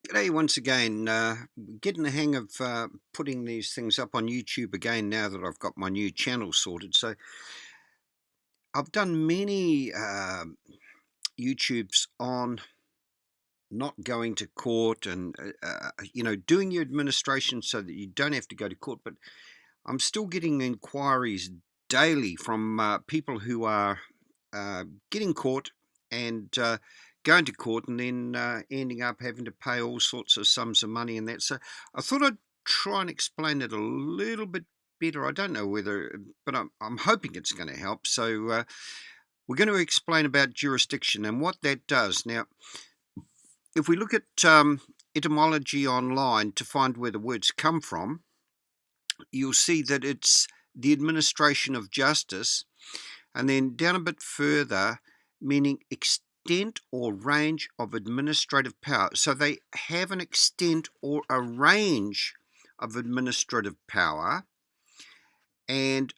G'day once again. Getting the hang of putting these things up on YouTube again now that I've got my new channel sorted. So I've done many YouTubes on not going to court and doing your administration so that you don't have to go to court. But I'm still getting inquiries daily from people who are getting caught and going to court and then ending up having to pay all sorts of sums of money and that. So I thought I'd try and explain it a little bit better. I don't know whether, but I'm hoping it's going to help. So we're going to explain about jurisdiction and what that does. Now, if we look at etymology online to find where the words come from, you'll see that it's the administration of justice, and then down a bit further, meaning extent or range of administrative power. So they have an extent or a range of administrative power, and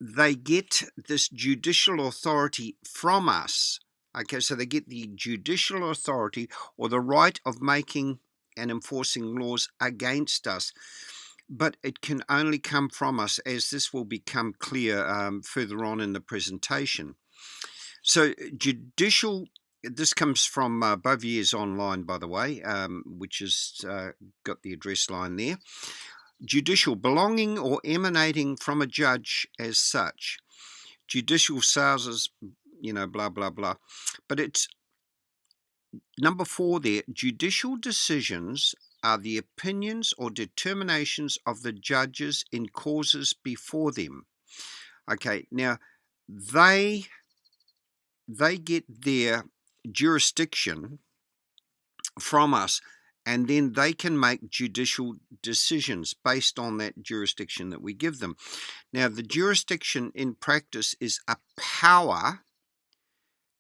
they get this judicial authority from us. Okay, so they get the judicial authority or the right of making and enforcing laws against us. But it can only come from us, as this will become clear further on in the presentation. So judicial, this comes from Bovier's online, by the way, which has got the address line there. Judicial, belonging or emanating from a judge as such. Judicial sales, blah, blah, blah. But it's number 4 there. Judicial decisions are the opinions or determinations of the judges in causes before them. Okay, now they get their jurisdiction from us, and then they can make judicial decisions based on that jurisdiction that we give them. Now, the jurisdiction in practice is a power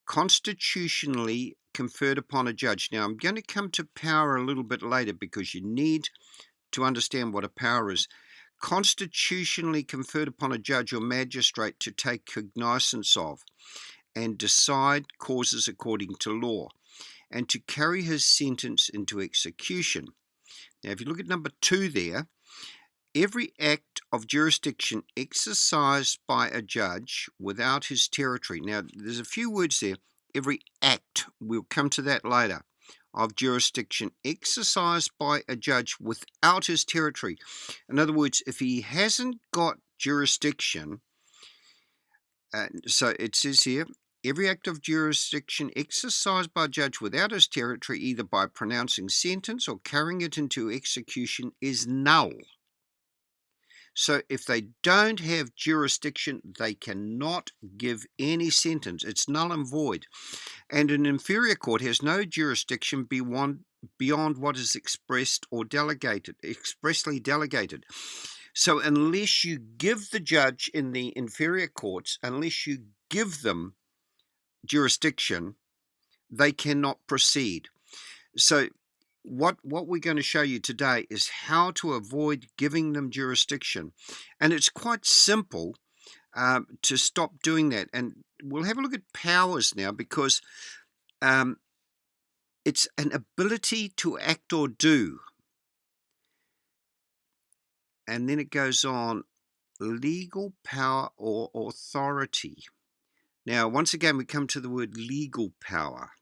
constitutionally conferred upon a judge. Now, I'm going to come to power a little bit later because you need to understand what a power is. Constitutionally conferred upon a judge or magistrate to take cognizance of and decide causes according to law, and to carry his sentence into execution. Now, if you look at number 2 there, every act of jurisdiction exercised by a judge without his territory. Now, there's a few words there. Every act, we'll come to that later, of jurisdiction exercised by a judge without his territory. In other words, if he hasn't got jurisdiction, so it says here, every act of jurisdiction exercised by a judge without his territory, either by pronouncing sentence or carrying it into execution, is null. So if they don't have jurisdiction, they cannot give any sentence. It's null and void. And an inferior court has no jurisdiction beyond what is expressed or expressly delegated. So unless you give the judge in the inferior courts, unless you give them jurisdiction, they cannot proceed. So what we're going to show you today is how to avoid giving them jurisdiction. And it's quite simple to stop doing that. And we'll have a look at powers now, because it's an ability to act or do. And then it goes on, legal power or authority. Now, once again, we come to the word legal power.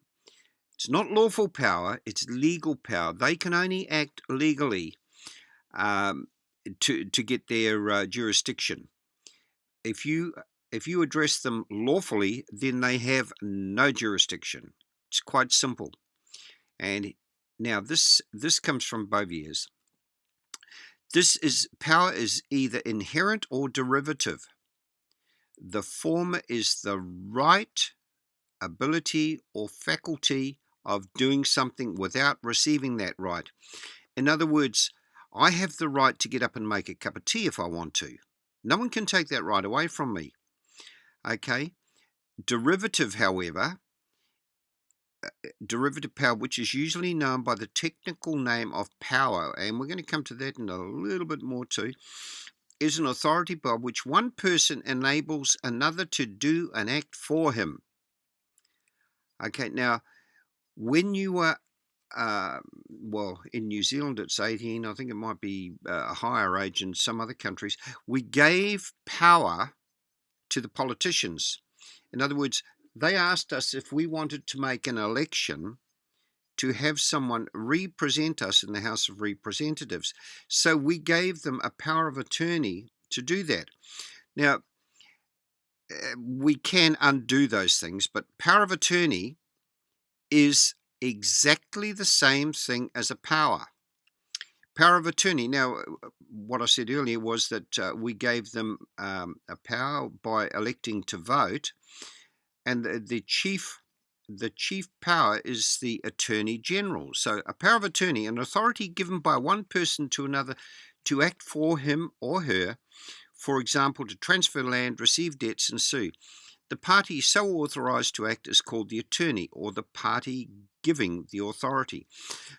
It's not lawful power, it's legal power. They can only act legally to get their jurisdiction. If you address them lawfully, then they have no jurisdiction. It's quite simple. And now this comes from Bovier's. Power is either inherent or derivative. The former is the right, ability, or faculty of doing something without receiving that right. In other words, I have the right to get up and make a cup of tea if I want to. No one can take that right away from me. Okay? Derivative, however, derivative power, which is usually known by the technical name of power, and we're going to come to that in a little bit more too, is an authority by which one person enables another to do an act for him. Okay, now, when you are uh, well, in New Zealand it's 18. I think it might be a higher age in some other countries. We gave power to the politicians. In other words, they asked us if we wanted to make an election to have someone represent us in the House of Representatives. So we gave them a power of attorney to do that. Now, we can undo those things, but power of attorney is exactly the same thing as a power. Power of attorney. Now, what I said earlier was that we gave them a power by electing to vote, and the chief power is the Attorney General. So, a power of attorney, an authority given by one person to another to act for him or her, for example, to transfer land, receive debts, and sue. The party so authorised to act is called the attorney, or the party giving the authority.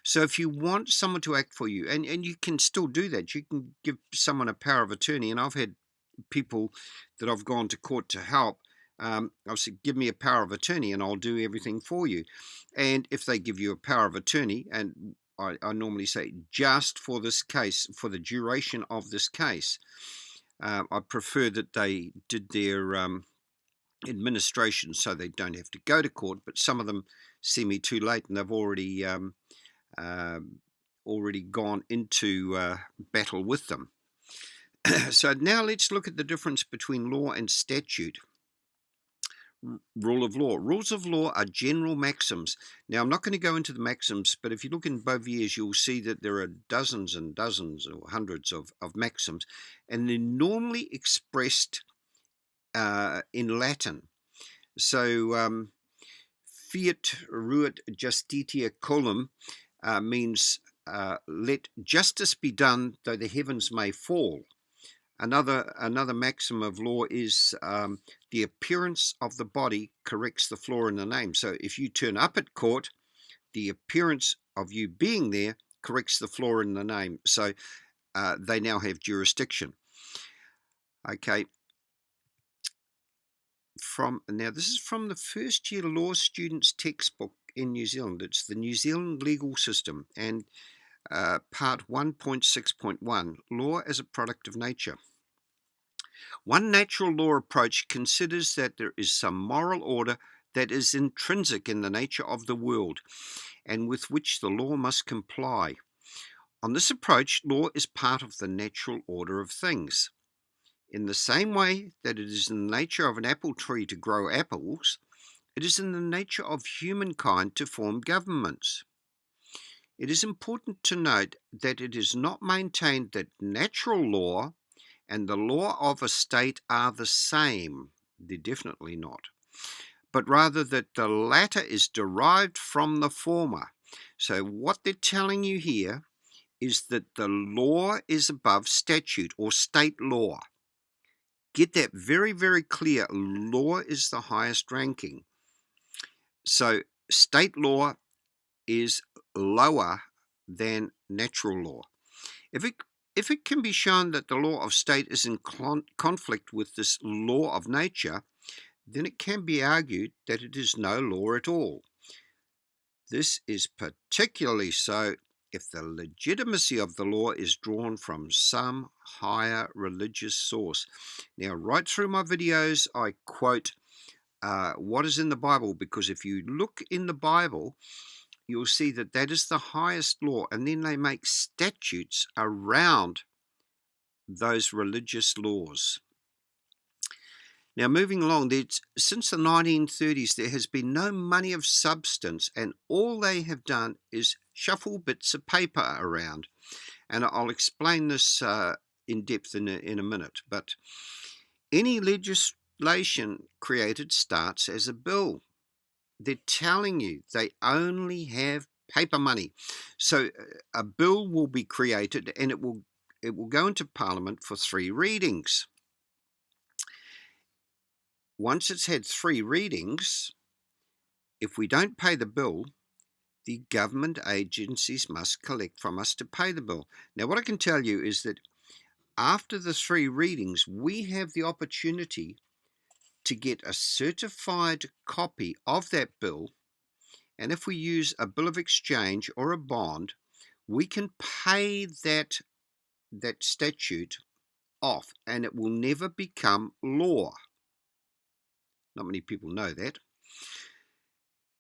So if you want someone to act for you, and you can still do that, you can give someone a power of attorney. And I've had people that I've gone to court to help. I've said, give me a power of attorney and I'll do everything for you. And if they give you a power of attorney, and I normally say just for this case, for the duration of this case, I prefer that they did their administration so they don't have to go to court, but some of them see me too late and they've already gone into battle with them. So now let's look at the difference between law and statute. Rule of law. Rules of law are general maxims. Now, I'm not going to go into the maxims, but if you look in Bovier's, you'll see that there are dozens and dozens or hundreds of maxims, and they're normally expressed in Latin. So, fiat ruit justitia coelum means let justice be done though the heavens may fall. Another maxim of law is the appearance of the body corrects the flaw in the name. So if you turn up at court, the appearance of you being there corrects the flaw in the name. So they now have jurisdiction. Okay. Now this is from the first year law students textbook in New Zealand. It's the New Zealand legal system, and part 1.6.1, law as a product of nature. One natural law approach considers that there is some moral order that is intrinsic in the nature of the world and with which the law must comply. On this approach, law is part of the natural order of things. In the same way that it is in the nature of an apple tree to grow apples, it is in the nature of humankind to form governments. It is important to note that it is not maintained that natural law and the law of a state are the same. They're definitely not. But rather that the latter is derived from the former. So what they're telling you here is that the law is above statute or state law. Get that very, very clear. Law is the highest ranking. So state law is lower than natural law. If it can be shown that the law of state is in conflict with this law of nature, then it can be argued that it is no law at all. This is particularly so if the legitimacy of the law is drawn from some higher religious source. Now, right through my videos, I quote what is in the Bible, because if you look in the Bible, you'll see that that is the highest law, and then they make statutes around those religious laws. Now, moving along, since the 1930s, there has been no money of substance, and all they have done is shuffle bits of paper around. And I'll explain this in depth in a minute. But any legislation created starts as a bill. They're telling you they only have paper money. So a bill will be created, and it will go into Parliament for 3 readings. Once it's had 3 readings, if we don't pay the bill, the government agencies must collect from us to pay the bill. Now, what I can tell you is that after the 3 readings, we have the opportunity to get a certified copy of that bill, And if we use a bill of exchange or a bond, we can pay that statute off and it will never become law. Not many people know that.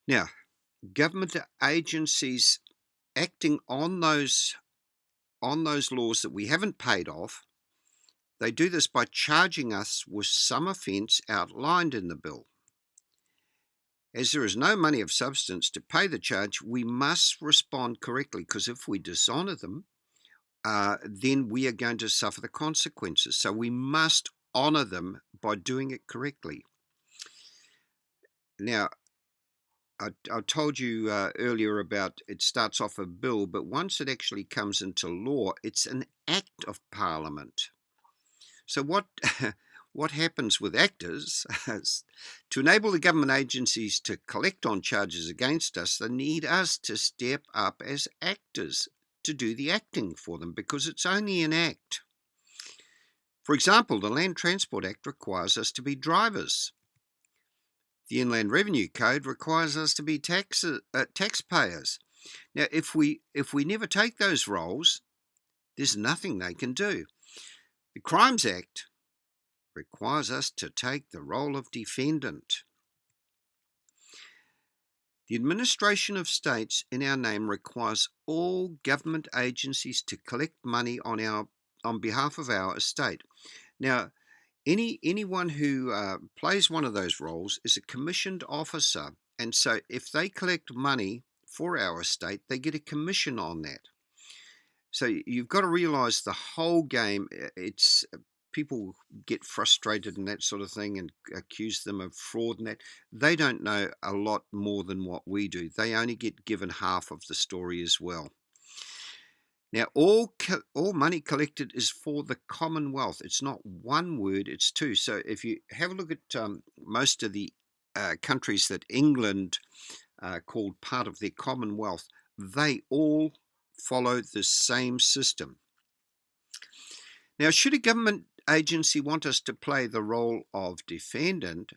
Now, government agencies acting on those laws that we haven't paid off, they do this by charging us with some offence outlined in the bill. As there is no money of substance to pay the charge, we must respond correctly, because if we dishonour them, then we are going to suffer the consequences. So we must honour them by doing it correctly. Now, I told you earlier about it starts off a bill, but once it actually comes into law, it's an act of Parliament. So what happens with actors is, to enable the government agencies to collect on charges against us, they need us to step up as actors to do the acting for them, because it's only an act. For example, the Land Transport Act requires us to be drivers. The Inland Revenue Code requires us to be taxpayers. Now, if we never take those roles, there's nothing they can do. The Crimes Act requires us to take the role of defendant. The administration of states in our name requires all government agencies to collect money on behalf of our estate. Now, anyone who plays one of those roles is a commissioned officer, and so if they collect money for our estate, they get a commission on that. So you've got to realise the whole game. It's people get frustrated and that sort of thing and accuse them of fraud and that. They don't know a lot more than what we do. They only get given half of the story as well. Now, all money collected is for the Commonwealth. It's not one word, it's two. So if you have a look at most of the countries that England called part of their Commonwealth, they all follow the same system. Now, should a government agency want us to play the role of defendant,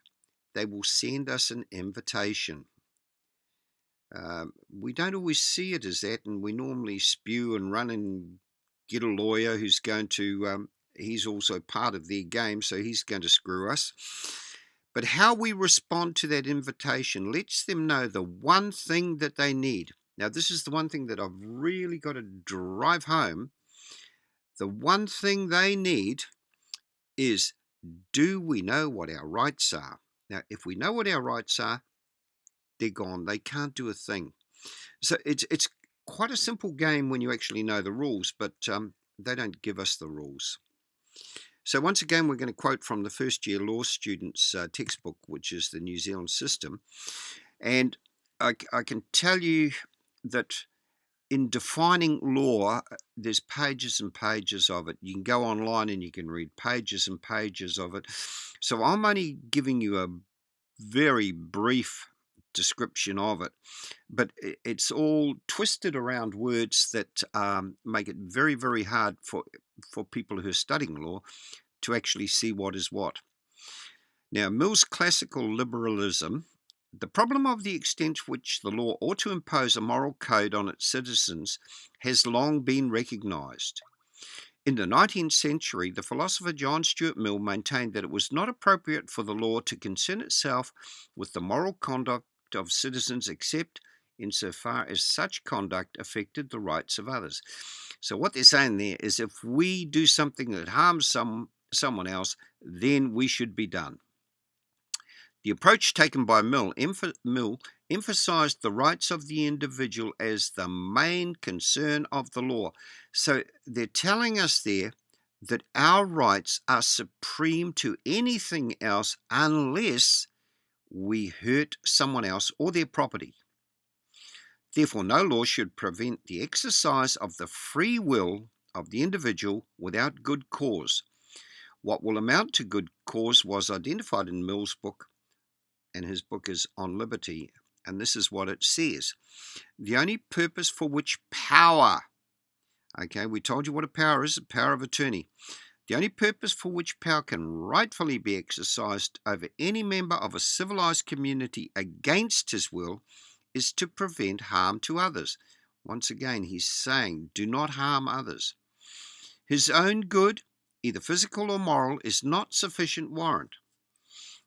they will send us an invitation. We don't always see it as that, and we normally spew and run and get a lawyer who's going to, he's also part of their game, so he's going to screw us. But how we respond to that invitation lets them know the one thing that they need. Now, this is the one thing that I've really got to drive home. The one thing they need is, do we know what our rights are? Now, if we know what our rights are, they're gone. They can't do a thing. So it's quite a simple game when you actually know the rules, but they don't give us the rules. So once again, we're going to quote from the first year law students' textbook, which is the New Zealand system. And I can tell you that in defining law, there's pages and pages of it. You can go online and you can read pages and pages of it. So I'm only giving you a very brief description of it, but it's all twisted around words that make it very, very hard for people who are studying law to actually see what is what. Now, Mill's classical liberalism, the problem of the extent to which the law ought to impose a moral code on its citizens has long been recognised. In the 19th century, the philosopher John Stuart Mill maintained that it was not appropriate for the law to concern itself with the moral conduct of citizens except insofar as such conduct affected the rights of others. So what they're saying there is, if we do something that harms someone else, then we should be done. The approach taken by Mill emphasized the rights of the individual as the main concern of the law. So they're telling us there that our rights are supreme to anything else unless we hurt someone else or their property. Therefore, no law should prevent the exercise of the free will of the individual without good cause. What will amount to good cause was identified in Mill's book, and his book is On Liberty, and this is what it says. The only purpose for which power, okay, we told you what a power is, a power of attorney. The only purpose for which power can rightfully be exercised over any member of a civilized community against his will is to prevent harm to others. Once again, he's saying, do not harm others. His own good, either physical or moral, is not sufficient warrant.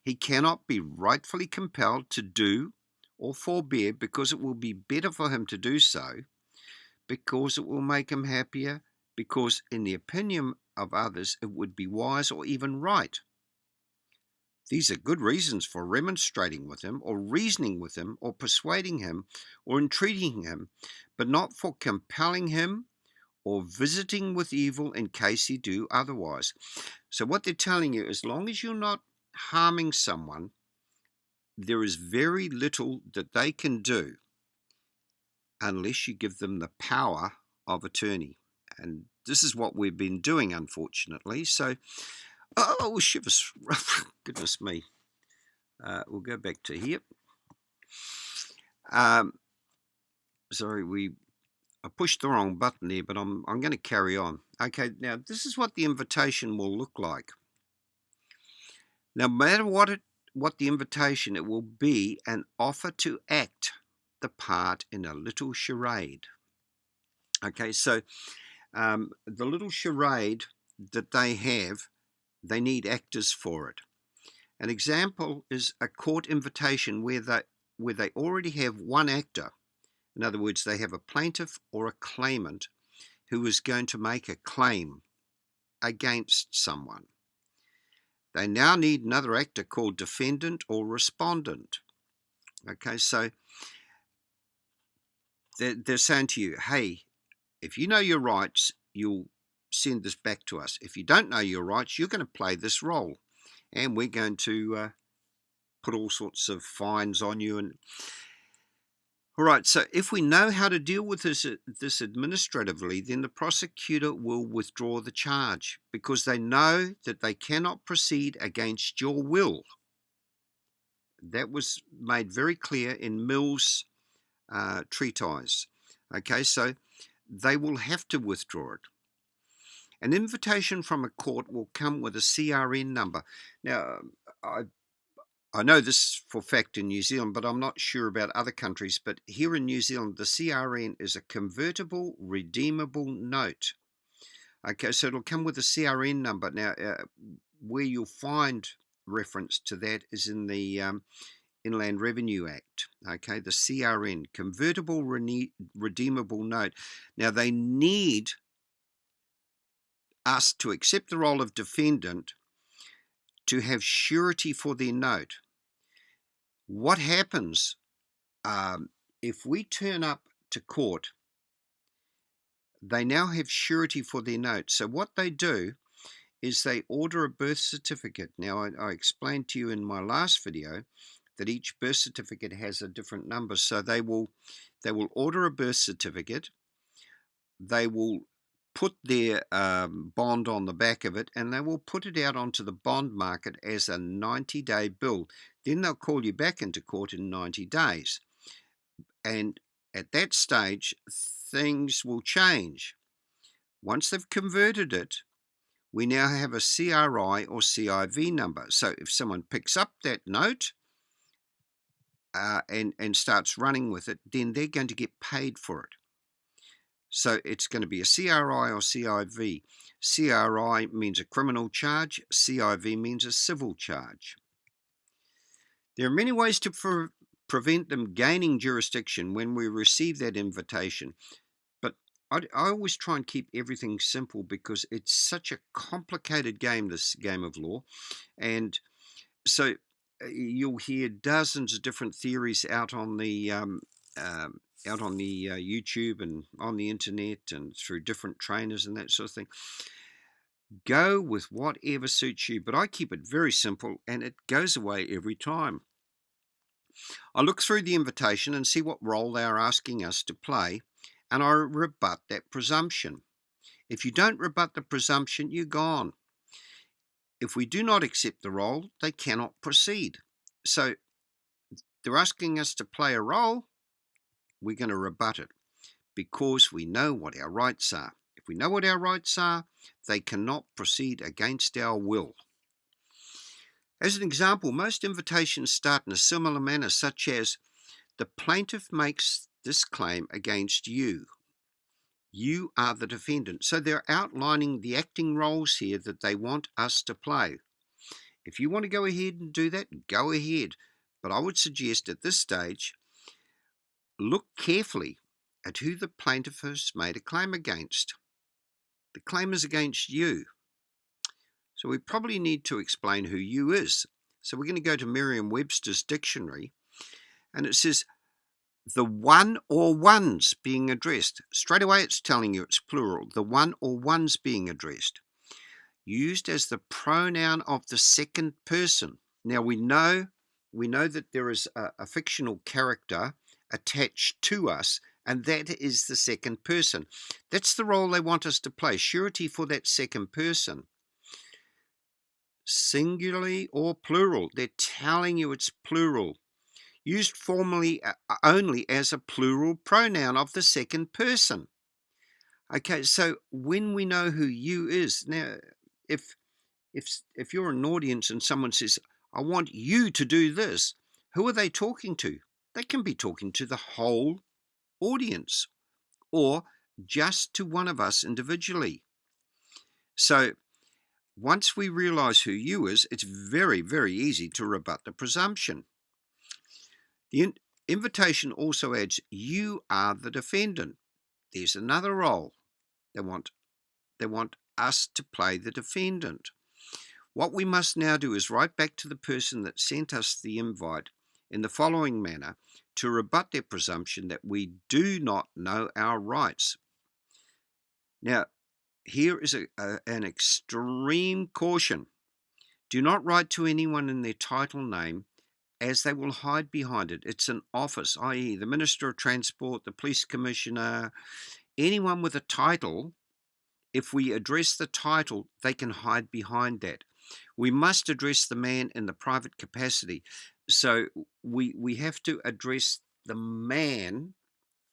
He cannot be rightfully compelled to do or forbear because it will be better for him to do so, because it will make him happier, because in the opinion of others it would be wise or even right. These are good reasons for remonstrating with him, or reasoning with him, or persuading him, or entreating him, but not for compelling him or visiting with evil in case he do otherwise. So what they're telling you, as long as you're not harming someone, there is very little that they can do unless you give them the power of attorney. And this is what we've been doing, unfortunately. So, oh, shivers. Goodness me. We'll go back to here. Sorry, I pushed the wrong button there, but I'm going to carry on. Okay, now this is what the invitation will look like. Now, no matter what the invitation, it will be an offer to act the part in a little charade. Okay, so the little charade that they have, they need actors for it. An example is a court invitation where they already have one actor. In other words, they have a plaintiff or a claimant who is going to make a claim against someone. They now need another actor called defendant or respondent. Okay, so they're saying to you, hey, if you know your rights, you'll send this back to us. If you don't know your rights, you're going to play this role, and we're going to put all sorts of fines on you. And all right, so if we know how to deal with this administratively, then the prosecutor will withdraw the charge because they know that they cannot proceed against your will. That was made very clear in Mill's treatise. Okay, so they will have to withdraw it. An invitation from a court will come with a CRN number. Now, I know this for fact in New Zealand, but I'm not sure about other countries. But here in New Zealand, the CRN is a convertible redeemable note. Okay, so it'll come with a CRN number. Now, where you'll find reference to that is in the Inland Revenue Act. Okay, the CRN, convertible redeemable note. Now, they need us to accept the role of defendant to have surety for their note. What happens if we turn up to court? They now have surety for their note. So what they do is they order a birth certificate. Now, I explained to you in my last video that each birth certificate has a different number. So they will order a birth certificate. They will put their bond on the back of it, and they will put it out onto the bond market as a 90-day bill. Then they'll call you back into court in 90 days. And at that stage, things will change. Once they've converted it, we now have a CRI or CIV number. So if someone picks up that note and starts running with it, then they're going to get paid for it. So it's going to be a CRI or CIV. CRI means a criminal charge. CIV means a civil charge. There are many ways to prevent them gaining jurisdiction when we receive that invitation. But I always try and keep everything simple because it's such a complicated game, this game of law. And so you'll hear dozens of different theories out on the YouTube and on the internet and through different trainers and that sort of thing. Go with whatever suits you, but I keep it very simple and it goes away every time. I look through the invitation and see what role they are asking us to play, and I rebut that presumption. If you don't rebut the presumption, you're gone. If we do not accept the role, they cannot proceed. So they're asking us to play a role, we're going to rebut it because we know what our rights are. If we know what our rights are, they cannot proceed against our will. As an example, most invitations start in a similar manner, such as, The plaintiff makes this claim against you. You are the defendant. So they're outlining the acting roles here that they want us to play. If you want to go ahead and do that, go ahead. But I would suggest at this stage, look carefully at who the plaintiff has made a claim against. The claim is against you. So we probably need to explain who you is. So we're going to go to Merriam-Webster's dictionary, and it says the one or ones being addressed. Straight away it's telling you it's plural. The one or ones being addressed. Used as the pronoun of the second person. Now we know that there is a fictional character attached to us, and that is the second person. That's the role they want us to play, surety for that second person. Singularly or plural. They're telling you it's plural. Used formally only as a plural pronoun of the second person. Okay, so when we know who you is, now if you're an audience and someone says, I want you to do this, who are they talking to? They can be talking to the whole audience or just to one of us individually. So once we realize who you is, it's very, very easy to rebut the presumption. The invitation also adds, you are the defendant. There's another role. They want us to play the defendant. What we must now do is write back to the person that sent us the invite in the following manner to rebut their presumption that we do not know our rights. Now, here is an extreme caution. Do not write to anyone in their title name, as they will hide behind it. It's an office, i.e. the Minister of Transport, the Police Commissioner, anyone with a title. If we address the title, they can hide behind that. We must address the man in the private capacity. So we have to address the man.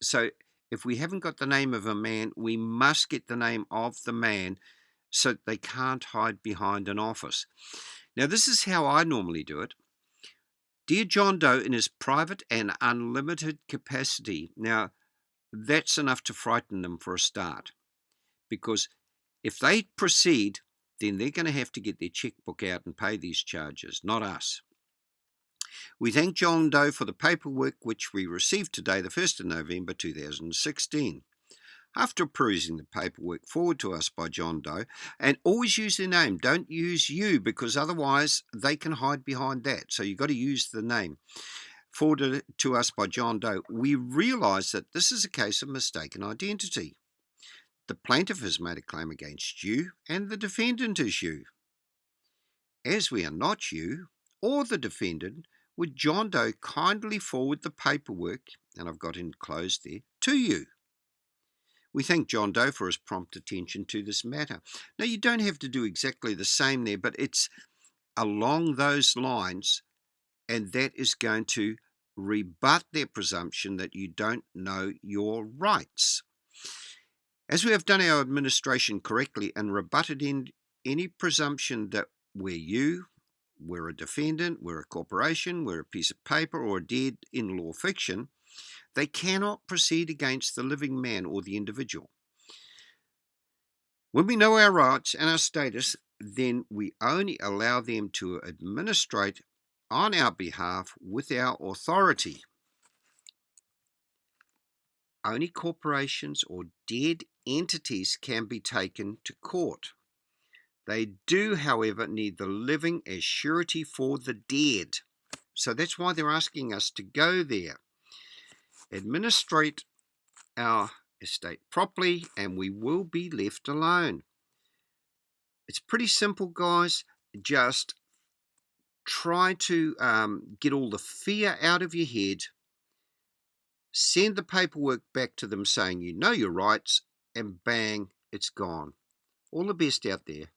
So if we haven't got the name of a man, we must get the name of the man so they can't hide behind an office. Now, this is how I normally do it. Dear John Doe in his private and unlimited capacity. Now, that's enough to frighten them for a start, because if they proceed, then they're going to have to get their checkbook out and pay these charges, not us. We thank John Doe for the paperwork which we received today, the 1st of November 2016. After perusing the paperwork forwarded to us by John Doe, and always use their name, don't use you, because otherwise they can hide behind that. So you've got to use the name. Forwarded to us by John Doe, we realise that this is a case of mistaken identity. The plaintiff has made a claim against you, and the defendant is you. As we are not you or the defendant, would John Doe kindly forward the paperwork, and I've got enclosed there, to you? We thank John Doe for his prompt attention to this matter. Now, you don't have to do exactly the same there, but it's along those lines, and that is going to rebut their presumption that you don't know your rights. As we have done our administration correctly and rebutted any presumption that we're a defendant, we're a corporation, we're a piece of paper or a dead in-law fiction, they cannot proceed against the living man or the individual. When we know our rights and our status, then we only allow them to administrate on our behalf with our authority. Only corporations or dead entities can be taken to court. They do, however, need the living as surety for the dead. So that's why they're asking us to go there. Administrate our estate properly, and we will be left alone. It's pretty simple, guys. Just try to get all the fear out of your head. Send the paperwork back to them saying you know your rights, and bang, it's gone. All the best out there.